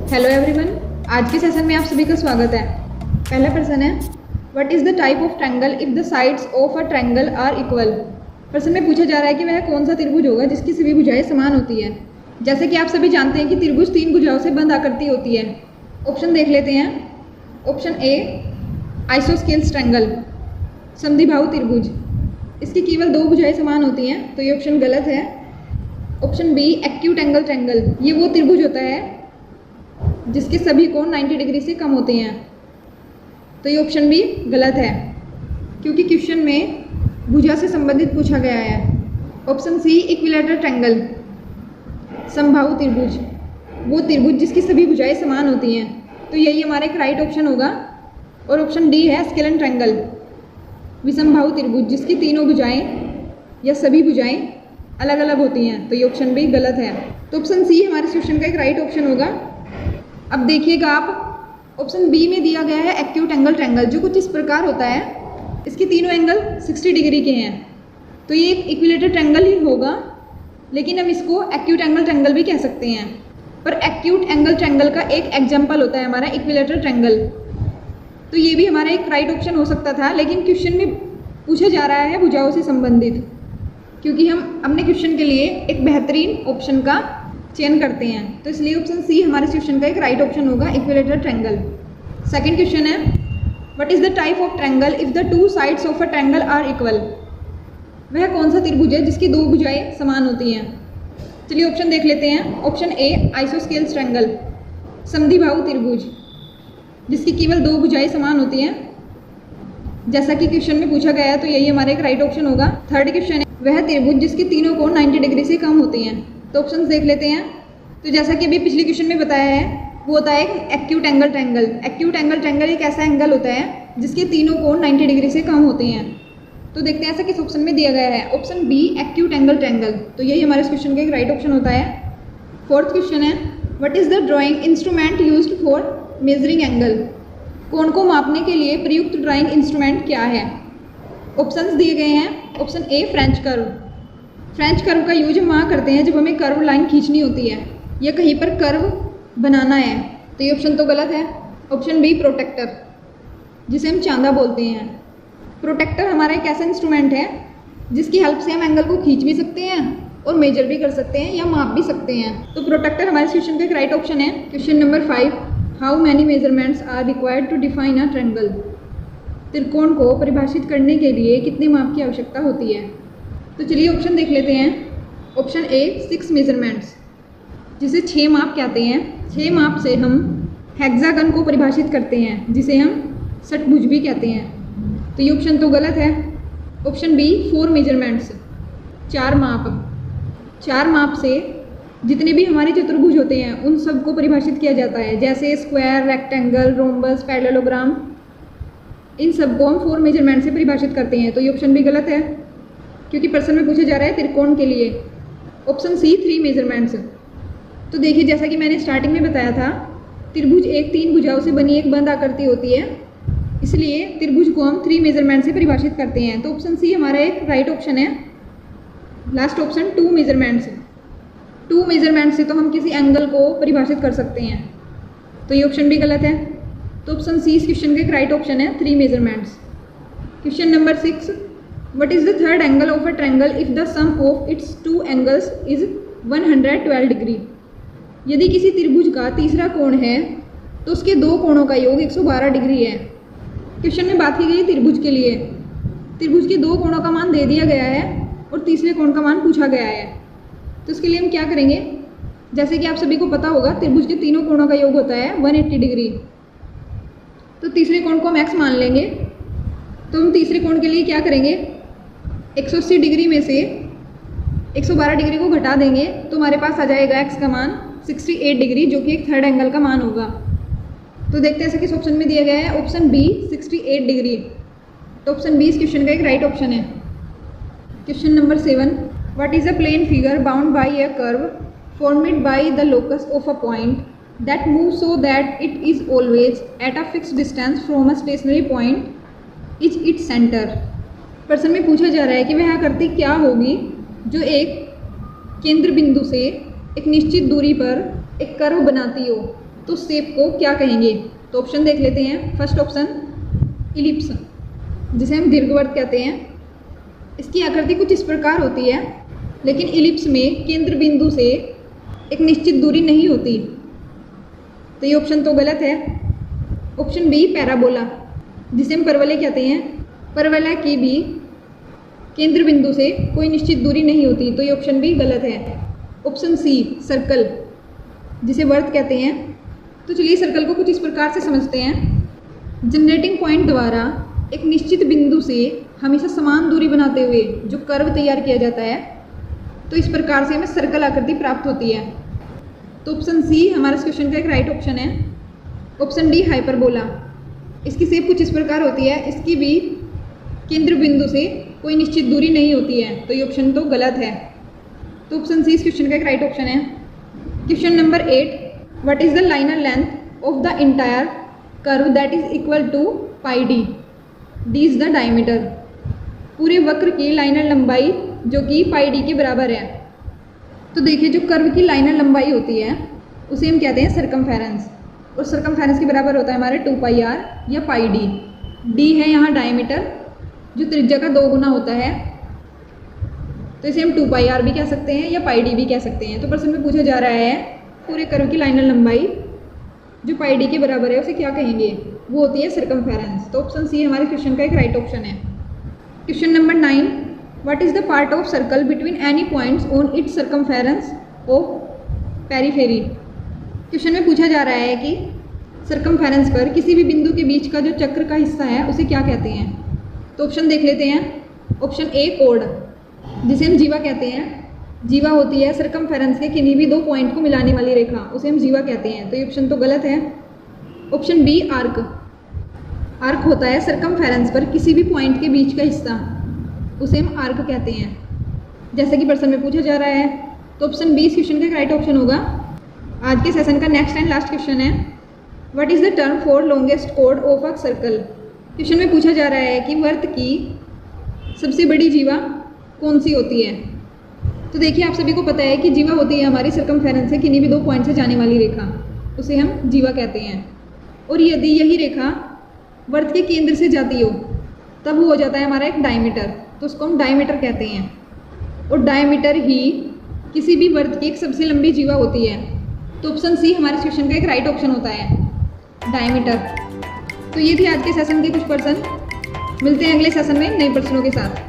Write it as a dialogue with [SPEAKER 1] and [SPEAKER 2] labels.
[SPEAKER 1] Hello everyone, आज के session में आप सभी का स्वागत है। पहला प्रश्न है, what is the type of triangle if the sides of a triangle are equal. प्रश्न में पूछा जा रहा है कि वह कौन सा त्रिभुज होगा जिसकी सभी भुजाएं समान होती है। जैसे कि आप सभी जानते हैं कि त्रिभुज 3 भुजाओं से बंद आकृति होती है। ऑप्शन देख लेते हैं। ऑप्शन ए आइसोस्केल्स ट्रायंगल, समद्विबाहु त्रिभुज, इसकी केवल 2 भुजाएं समान होती हैं, तो ये ऑप्शन गलत है। Option B acute angle triangle, ये वो त्रिभुज होता है जिसके सभी कोण 90 डिग्री से कम होते हैं, तो ये ऑप्शन भी गलत है क्योंकि क्वेश्चन में भुजा से संबंधित पूछा गया है। ऑप्शन सी इक्विलैटरल ट्रायंगल, समबाहु त्रिभुज, वो त्रिभुज जिसकी सभी भुजाएं समान होती हैं, तो यही हमारा एक राइट ऑप्शन होगा। और ऑप्शन डी है स्केलन ट्रायंगल, विषमबाहु त्रिभुज, जिसकी तीनों भुजाएं या सभी भुजाएं अलग अलग होती हैं, तो ये ऑप्शन भी गलत है। तो ऑप्शन सी हमारे क्वेश्चन का एक राइट ऑप्शन होगा। अब देखिएगा आप, ऑप्शन बी में दिया गया है एक्यूट एंगल ट्रायंगल, जो कुछ इस प्रकार होता है। इसके तीनों एंगल 60 डिग्री के हैं, तो ये एक इक्विलैटरल ट्रायंगल ही होगा, लेकिन हम इसको एक्यूट एंगल ट्रायंगल भी कह सकते हैं। पर एक्यूट एंगल ट्रायंगल का एक एग्जाम्पल होता है हमारा इक्विलैटरल ट्रायंगल, तो ये भी हमारा एक राइट ऑप्शन हो सकता था, लेकिन क्वेश्चन में पूछा जा रहा है भुजाओं से संबंधित, क्योंकि हम अपने क्वेश्चन के लिए एक बेहतरीन ऑप्शन का चयन करते हैं, तो इसलिए ऑप्शन सी हमारे क्वेश्चन का एक राइट ऑप्शन होगा, इक्विलैटरल ट्रायंगल। सेकंड क्वेश्चन है, what is the type of triangle if the 2 sides of a triangle are equal. वह कौन सा त्रिभुज है जिसकी 2 भुजाएं समान होती हैं। चलिए ऑप्शन देख लेते हैं। ऑप्शन ए आइसोस्केल्स ट्रायंगल, समद्विबाहु त्रिभुज, जिसकी केवल 2 भुजाएं समान होती हैं, जैसा कि क्वेश्चन में पूछा गया है, तो यही हमारा एक राइट ऑप्शन होगा। थर्ड क्वेश्चन है, वह त्रिभुज जिसके तीनों कोण 90 डिग्री से कम होती हैं, तो ऑप्शंस देख लेते हैं। तो जैसा कि अभी पिछले क्वेश्चन में बताया है, वो होता है acute angle triangle. Acute angle triangle एक ऐसा एंगल होता है जिसके तीनों कोण 90 डिग्री से कम होते हैं, तो देखते हैं ऐसा किस ऑप्शन में दिया गया है। Option B acute angle triangle, तो यही हमारे इस क्वेश्चन का एक राइट ऑप्शन होता है। फोर्थ क्वेश्चन है, what is the drawing instrument used for measuring angle. कोण को मापने के लिए प्रयुक्त ड्राइंग इंस्ट्रूमेंट क्या है। ऑप्शंस दिए गए हैं। Option A French curve, French curve का यूज हम वहाँ करते हैं जब हमें कर्व लाइन खींचनी होती है या कहीं पर कर्व बनाना है, तो ये ऑप्शन तो गलत है। ऑप्शन बी प्रोटेक्टर, जिसे हम चांदा बोलते हैं। प्रोटेक्टर हमारा एक ऐसा इंस्ट्रूमेंट है जिसकी हेल्प से हम एंगल को खींच भी सकते हैं और मेजर भी कर सकते हैं या माप भी सकते हैं, तो प्रोटेक्टर हमारे क्वेश्चन का एक राइट ऑप्शन है। Question number 5, how many measurements are required to define a triangle. त्रिकोण को परिभाषित करने के लिए कितने माप की आवश्यकता होती है। तो चलिए ऑप्शन देख लेते हैं। ऑप्शन ए 6 मेजरमेंट्स, जिसे 6 माप कहते हैं। 6 माप से हम हेक्सागन को परिभाषित करते हैं, जिसे हम षटभुज भी कहते हैं, तो ये ऑप्शन तो गलत है। ऑप्शन बी 4 मेजरमेंट्स, 4 माप। 4 माप से जितने भी हमारे चतुर्भुज होते हैं उन सबको परिभाषित किया जाता है, जैसे स्क्वायर, रेक्टेंगल, रोम्बस, पैरेललोग्राम, इन सबको हम 4 मेजरमेंट से परिभाषित करते हैं, तो ये ऑप्शन भी गलत है क्योंकि प्रश्न में पूछा जा रहा है त्रिकोण के लिए। Option C 3 measurements. तो देखिए, जैसा कि मैंने स्टार्टिंग में बताया था, त्रिभुज एक 3 भुजाओं से बनी एक बंद आकृति होती है, इसलिए त्रिभुज को हम 3 मेजरमेंट से परिभाषित करते हैं, तो ऑप्शन सी हमारा एक राइट ऑप्शन है। Last option 2 measurements. 2 मेजरमेंट से तो हम किसी एंगल को परिभाषित कर सकते हैं, तो ये ऑप्शन भी गलत है। तो ऑप्शन सी इस क्वेश्चन का एक राइट ऑप्शन है, 3 measurements. Question number 6, what is the third angle of a triangle if the sum of its 2 angles is 112 degree. यदि किसी त्रिभुज का तीसरा कोण है तो उसके 2 कोणों का योग 112 डिग्री है। क्वेश्चन में बात की गई त्रिभुज के लिए, त्रिभुज के 2 कोणों का मान दे दिया गया है और तीसरे कोण का मान पूछा गया है, तो इसके लिए हम क्या करेंगे। जैसे कि आप सभी को पता होगा, त्रिभुज के तीनों कोणों का योग होता है 180 डिग्री, तो तीसरे कोण को हम x मान लेंगे। तो हम तीसरे कोण के लिए क्या करेंगे, 180 डिग्री में से 112 डिग्री को घटा देंगे, तो हमारे पास आ जाएगा x का मान 68 डिग्री, जो कि एक थर्ड एंगल का मान होगा। तो देखते हैं ऐसा किस ऑप्शन में दिया गया है। ऑप्शन बी 68 डिग्री, तो ऑप्शन बी इस क्वेश्चन का एक राइट ऑप्शन है। Question number 7, what is a plane figure bound by a curve formed by the locus of a point that move so that it is always at a fixed distance from a stationary point is its centre. प्रश्न में पूछा जा रहा है कि वह आकृति क्या होगी जो एक केंद्र बिंदु से एक निश्चित दूरी पर एक कर्व बनाती हो, तो उस शेप को क्या कहेंगे? तो ऑप्शन देख लेते हैं। फर्स्ट ऑप्शन इलिप्स, जिसे हम दीर्घवृत्त कहते हैं। इसकी आकृति कुछ इस प्रकार होती है, लेकिन इलिप्स में केंद्र बिंदु से एक निश्चित दूरी नहीं होती, तो ये ऑप्शन तो गलत है। ऑप्शन बी पैराबोला, जिसे हम परवलय कहते हैं। परवलय की भी केंद्र बिंदु से कोई निश्चित दूरी नहीं होती, तो ये ऑप्शन बी गलत है। ऑप्शन सी सर्कल, जिसे वर्त कहते हैं। तो चलिए सर्कल को कुछ इस प्रकार से समझते हैं। जनरेटिंग पॉइंट द्वारा एक निश्चित बिंदु से हमेशा समान दूरी बनाते हुए जो कर्व तैयार किया जाता है, तो इस प्रकार से हमें सर्कल आकृति प्राप्त होती है। तो ऑप्शन सी हमारा इस क्वेश्चन का एक राइट ऑप्शन है। ऑप्शन डी हाइपरबोला, इसकी शेप कुछ इस प्रकार होती है। इसकी भी केंद्र बिंदु से कोई निश्चित दूरी नहीं होती है, तो ये ऑप्शन तो गलत है। तो ऑप्शन सी इस क्वेश्चन का एक राइट ऑप्शन है। Question number 8, what is the linear length of the entire curve that is equal to pi D? D is the diameter. पूरे वक्र की लाइनर लंबाई जो कि पाई डी के बराबर है। तो देखिए, जो कर्व की लाइनर लंबाई होती है उसे हम कहते हैं सरकमफेरेंस, और सरकमफेरेंस के बराबर होता है हमारे 2 पाई आर या पाई डी। डी है यहाँ डायमीटर, जो त्रिज्या का 2 गुना होता है, तो इसे हम 2 पाई आर भी कह सकते हैं या पाई डी भी कह सकते हैं। तो प्रश्न में पूछा जा रहा है पूरे कर्व की लाइनर लंबाई जो पाई डी के बराबर है उसे क्या कहेंगे? वो होती है सरकमफेरेंस। तो ऑप्शन सी हमारे क्वेश्चन का एक राइट ऑप्शन है। Question number 9, what is the part of circle between any points on it's circumference of periphery? Question में पूछा जा रहा है कि सरकमफेरेंस पर किसी भी बिंदु के बीच का जो चक्र का हिस्सा है उसे क्या कहते हैं? तो ऑप्शन देख लेते हैं। ऑप्शन ए कोड, जिसे हम जीवा कहते हैं। जीवा होती है सरकमफेरेंस के किन्हीं भी 2 पॉइंट को मिलाने वाली रेखा, उसे हम जीवा कहते हैं, तो ये ऑप्शन तो गलत है। ऑप्शन बी आर्क, आर्क होता है सरकमफेरेंस पर किसी भी पॉइंट के बीच का हिस्सा, उसे हम आर्क कहते हैं, जैसा कि प्रश्न में पूछा जा रहा है। तो ऑप्शन बी इस क्वेश्चन का एक राइट ऑप्शन होगा। आज के सेशन का नेक्स्ट एंड लास्ट क्वेश्चन है, what is the term for longest code of a circle? Question में पूछा जा रहा है कि वर्त की सबसे बड़ी जीवा कौन सी होती है? तो देखिए, आप सभी को पता है कि जीवा होती है हमारी सरकमफेरेंस से किन्हीं भी 2 पॉइंट से जाने वाली रेखा, उसे हम जीवा कहते हैं। और यदि यही रेखा वर्त के केंद्र से जाती हो तब वो हो जाता है हमारा एक डायमीटर, तो उसको हम डायमीटर कहते हैं। और डायमीटर ही किसी भी वर्त की एक सबसे लंबी जीवा होती है, तो ऑप्शन सी हमारे क्वेश्चन का एक राइट ऑप्शन होता है, डायमीटर। तो ये थी आज के सेशन के कुछ प्रश्न। मिलते हैं अगले सेशन में नए प्रश्नों के साथ।